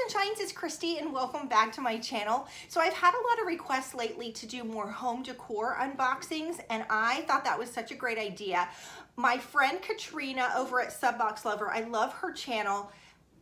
Sunshines, it's Kristy and welcome back to my channel. So I've had a lot of requests lately to do more home decor unboxings and I thought that was such a great idea. My friend Katrina over at Subbox Lover, I love her channel.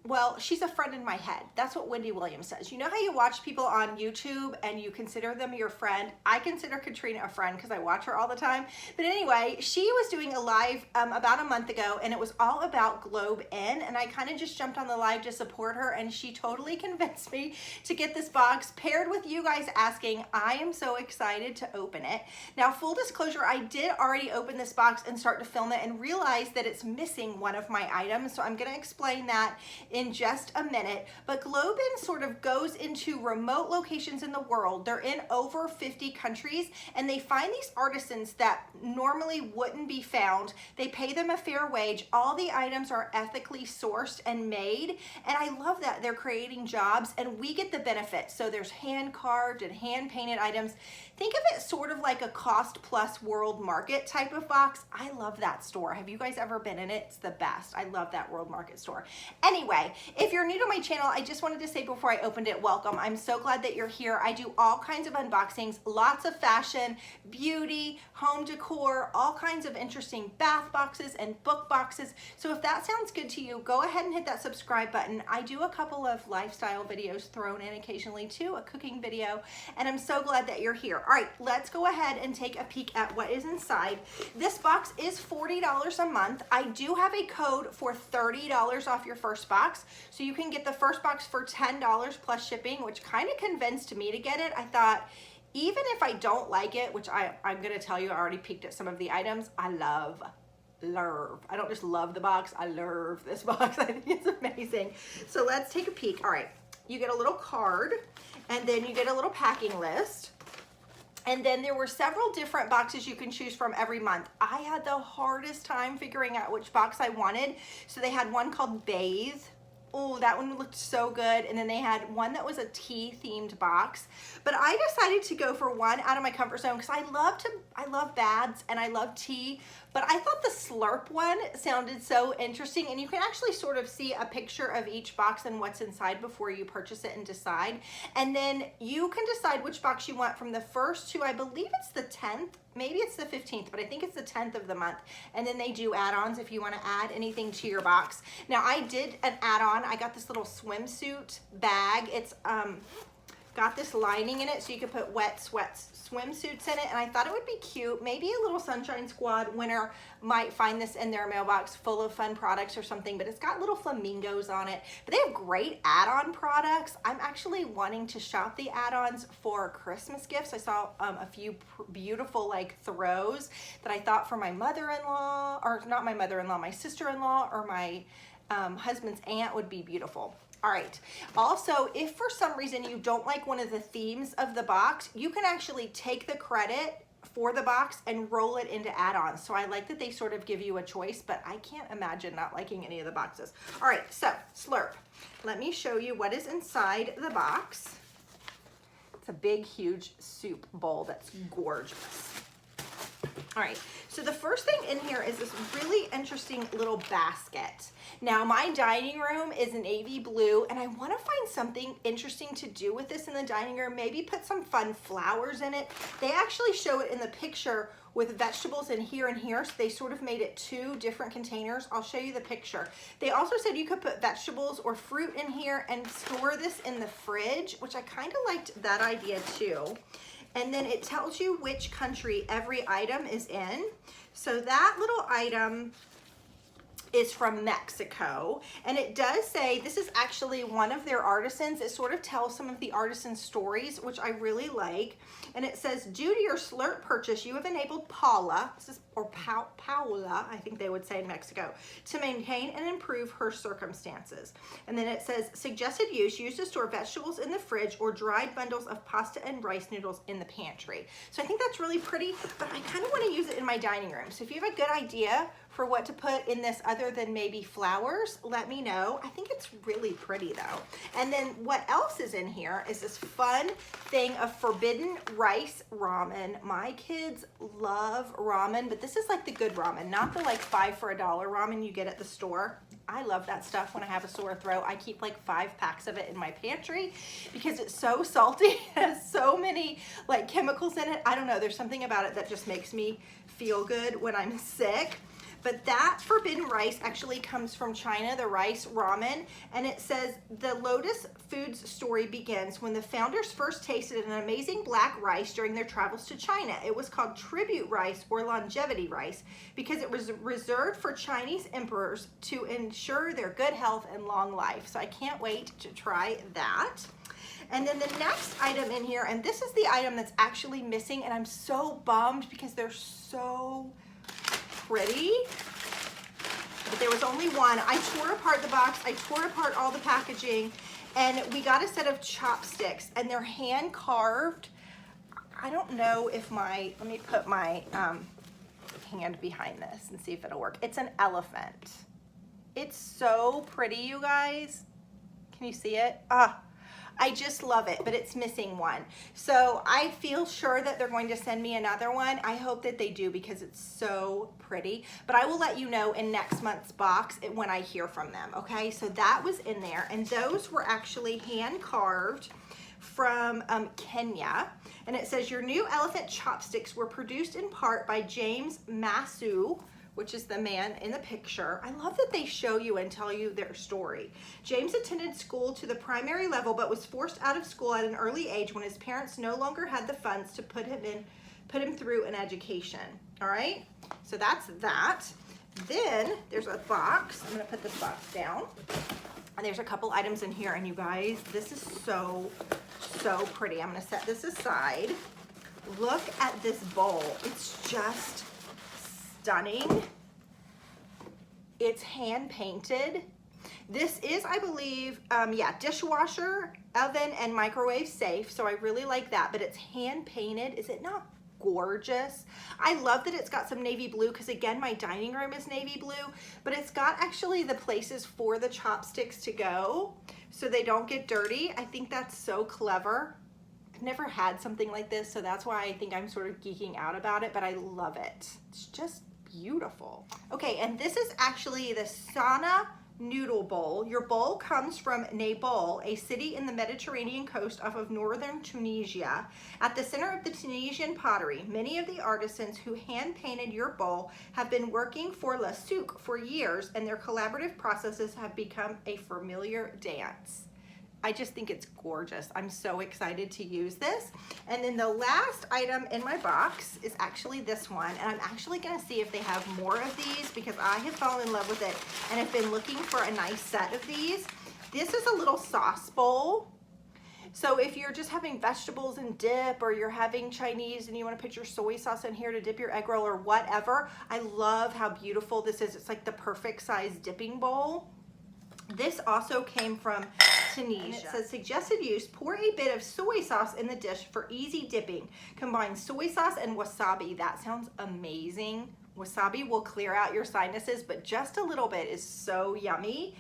Well, she's a friend in my head. That's what Wendy Williams says. You know how you watch people on YouTube and you consider them your friend? I consider Katrina a friend because I watch her all the time. But anyway, she was doing a live about a month ago and it was all about GlobeIn, and I kind of just jumped on the live to support her, and she totally convinced me to get this box paired with you guys asking. I am so excited to open it. Now, full disclosure, I did already open this box and start to film it and realize that it's missing one of my items. So I'm going to explain that in just a minute. But GlobeIn sort of goes into remote locations in the world. They're in over 50 countries and they find these artisans that normally wouldn't be found. They pay them a fair wage. All the items are ethically sourced and made, and I love that they're creating jobs and we get the benefit. So there's hand carved and hand painted items. Think of it sort of like a cost plus world market type of box. I love that store. Have you guys ever been in it? It's the best. I love that world market store. Anyway, if you're new to my channel, I just wanted to say before I opened it, welcome. I'm so glad that you're here. I do all kinds of unboxings, lots of fashion, beauty, home decor, all kinds of interesting bath boxes and book boxes. So if that sounds good to you, go ahead and hit that subscribe button. I do a couple of lifestyle videos thrown in occasionally too, a cooking video, and I'm so glad that you're here. All right, let's go ahead and take a peek at what is inside. This box is $40 a month. I do have a code for $30 off your first box. So you can get the first box for $10 plus shipping, which kind of convinced me to get it. I thought, even if I don't like it, which I'm gonna tell you, I already peeked at some of the items, I love. I don't just love the box, I love this box. I think it's amazing. So let's take a peek. All right, you get a little card and then you get a little packing list. And then there were several different boxes you can choose from every month. I had the hardest time figuring out which box I wanted. So they had one called Bathe. Oh, that one looked so good. And then they had one that was a tea themed box. But I decided to go for one out of my comfort zone because I love baths and I love tea. But I thought the Slurp one sounded so interesting, and you can actually sort of see a picture of each box and what's inside before you purchase it and decide. And then you can decide which box you want from the first to, I believe it's the 10th, maybe it's the 15th, but I think it's the 10th of the month. And then they do add-ons if you want to add anything to your box. Now I did an add-on. I got this little swimsuit bag. It's got this lining in it so you could put wet swimsuits in it, and I thought it would be cute. Maybe a little Sunshine Squad winner might find this in their mailbox full of fun products or something, but it's got little flamingos on it. But they have great add-on products. I'm actually wanting to shop the add-ons for Christmas gifts. I saw a few beautiful like throws that I thought for my mother-in-law, or not my mother-in-law, my sister-in-law, or my husband's aunt would be beautiful. All right, also, if for some reason you don't like one of the themes of the box, you can actually take the credit for the box and roll it into add-ons. So I like that they sort of give you a choice, but I can't imagine not liking any of the boxes. All right, so Slurp, let me show you what is inside the box. It's a big, huge soup bowl that's gorgeous. All right, so the first thing in here is this really interesting little basket. Now my dining room is navy blue and I want to find something interesting to do with this in the dining room, maybe put some fun flowers in it. They actually show it in the picture with vegetables in here and here, so they sort of made it two different containers. I'll show you the picture. They also said you could put vegetables or fruit in here and store this in the fridge, which I kind of liked that idea too. And then it tells you which country every item is in. So that little item is from Mexico, and it does say this is actually one of their artisans. It sort of tells some of the artisan stories, which I really like. And it says, due to your Slurp purchase, you have enabled Paula, Paula, I think they would say in Mexico, to maintain and improve her circumstances. And then it says, suggested use to store vegetables in the fridge or dried bundles of pasta and rice noodles in the pantry. So I think that's really pretty, but I kind of want to use it in my dining room. So if you have a good idea for what to put in this other than maybe flowers, let me know. I think it's really pretty though. And then what else is in here is this fun thing of forbidden rice ramen. My kids love ramen, but this is like the good ramen, not the like 5 for $1 ramen you get at the store. I love that stuff when I have a sore throat. I keep like 5 packs of it in my pantry because it's so salty. It has so many like chemicals in it. I don't know, there's something about it that just makes me feel good when I'm sick. But that forbidden rice actually comes from China, the rice ramen, and it says the Lotus Foods story begins when the founders first tasted an amazing black rice during their travels to China. It was called tribute rice or longevity rice because it was reserved for Chinese emperors to ensure their good health and long life. So I can't wait to try that. And then the next item in here, and this is the item that's actually missing, and I'm so bummed because they're so pretty, but there was only one. I tore apart the box, I tore apart all the packaging, and we got a set of chopsticks, and they're hand carved. I don't know if let me put my hand behind this and see if it'll work. It's an elephant. It's so pretty, you guys. Can you see it? I just love it, but it's missing one. So I feel sure that they're going to send me another one. I hope that they do because it's so pretty. But I will let you know in next month's box when I hear from them, okay? So that was in there, and those were actually hand carved from Kenya. And it says, your new elephant chopsticks were produced in part by James Masu, which is the man in the picture. I love that they show you and tell you their story. James attended school to the primary level, but was forced out of school at an early age when his parents no longer had the funds to put him through an education. All right, so that's that. Then there's a box. I'm gonna put this box down. And there's a couple items in here, and you guys, this is so pretty. I'm gonna set this aside. Look at this bowl. It's just stunning. It's hand painted. This is, I believe, yeah, dishwasher, oven, and microwave safe. So I really like that, but it's hand painted. Is it not gorgeous? I love that it's got some navy blue because again, my dining room is navy blue, but it's got actually the places for the chopsticks to go so they don't get dirty. I think that's so clever. I've never had something like this, so that's why I think I'm sort of geeking out about it, but I love it. It's just beautiful. Okay, and this is actually the Sana noodle bowl. Your bowl comes from Naboul, a city in the Mediterranean coast off of northern Tunisia. At the center of the Tunisian pottery, many of the artisans who hand painted your bowl have been working for La Souk for years, and their collaborative processes have become a familiar dance. I just think it's gorgeous. I'm so excited to use this. And then the last item in my box is actually this one. And I'm actually gonna see if they have more of these because I have fallen in love with it and have been looking for a nice set of these. This is a little sauce bowl. So if you're just having vegetables and dip, or you're having Chinese and you wanna put your soy sauce in here to dip your egg roll or whatever, I love how beautiful this is. It's like the perfect size dipping bowl. This also came from Tunisia. It says suggested use, pour a bit of soy sauce in the dish for easy dipping. Combine soy sauce and wasabi. That sounds amazing. Wasabi will clear out your sinuses, but just a little bit is so yummy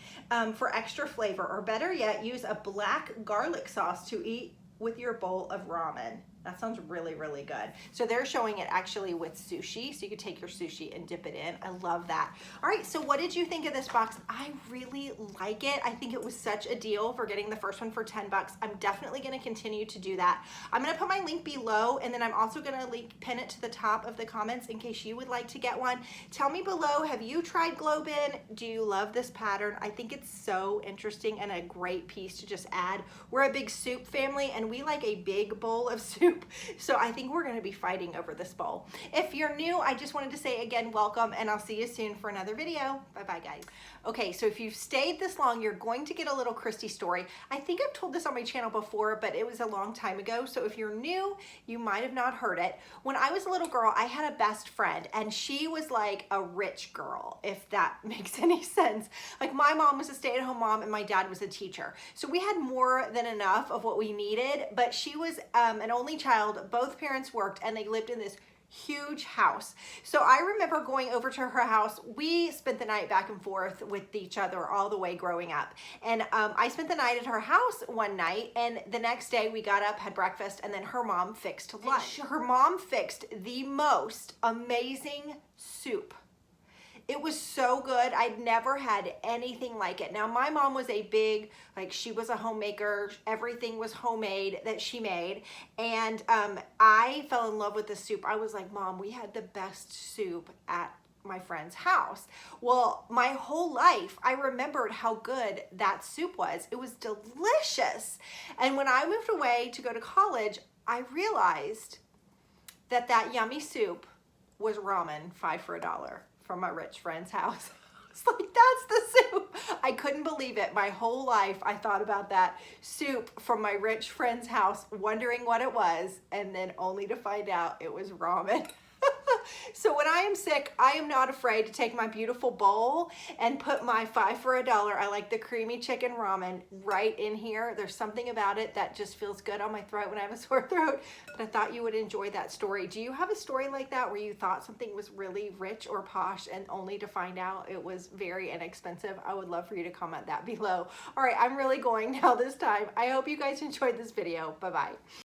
for extra flavor. Or better yet, use a black garlic sauce to eat with your bowl of ramen. That sounds really, really good. So they're showing it actually with sushi, so you could take your sushi and dip it in. I love that. All right, so what did you think of this box? I really like it. I think it was such a deal for getting the first one for 10 bucks. I'm definitely gonna continue to do that. I'm gonna put my link below, and then I'm also gonna pin it to the top of the comments in case you would like to get one. Tell me below, have you tried GlobeIn? Do you love this pattern? I think it's so interesting and a great piece to just add. We're a big soup family, and we like a big bowl of soup. So I think we're gonna be fighting over this bowl. If you're new, I just wanted to say again, welcome, and I'll see you soon for another video. Bye-bye, guys. Okay, so if you've stayed this long, you're going to get a little Kristy story. I think I've told this on my channel before, but it was a long time ago. So if you're new, you might have not heard it. When I was a little girl, I had a best friend, and she was like a rich girl, if that makes any sense. Like, my mom was a stay-at-home mom, and my dad was a teacher. So we had more than enough of what we needed, but she was an only child. Both parents worked, and they lived in this huge house. So I remember going over to her house. We spent the night back and forth with each other all the way growing up. And I spent the night at her house one night, and the next day we got up, had breakfast, and then her mom fixed lunch. Her mom fixed the most amazing soup. It was so good. I'd never had anything like it. Now, my mom was a big, like, she was a homemaker. Everything was homemade that she made. And I fell in love with the soup. I was like, Mom, we had the best soup at my friend's house. Well, my whole life, I remembered how good that soup was. It was delicious. And when I moved away to go to college, I realized that that yummy soup was ramen 5 for $1 from my rich friend's house. It's like, that's the soup. I couldn't believe it. My whole life I thought about that soup from my rich friend's house, wondering what it was, and then only to find out it was ramen. So when I am sick, I am not afraid to take my beautiful bowl and put my 5 for $1, I like the creamy chicken ramen, right in here. There's something about it that just feels good on my throat when I have a sore throat. But I thought you would enjoy that story. Do you have a story like that where you thought something was really rich or posh and only to find out it was very inexpensive? I would love for you to comment that below. All right, I'm really going now this time. I hope you guys enjoyed this video. Bye-bye.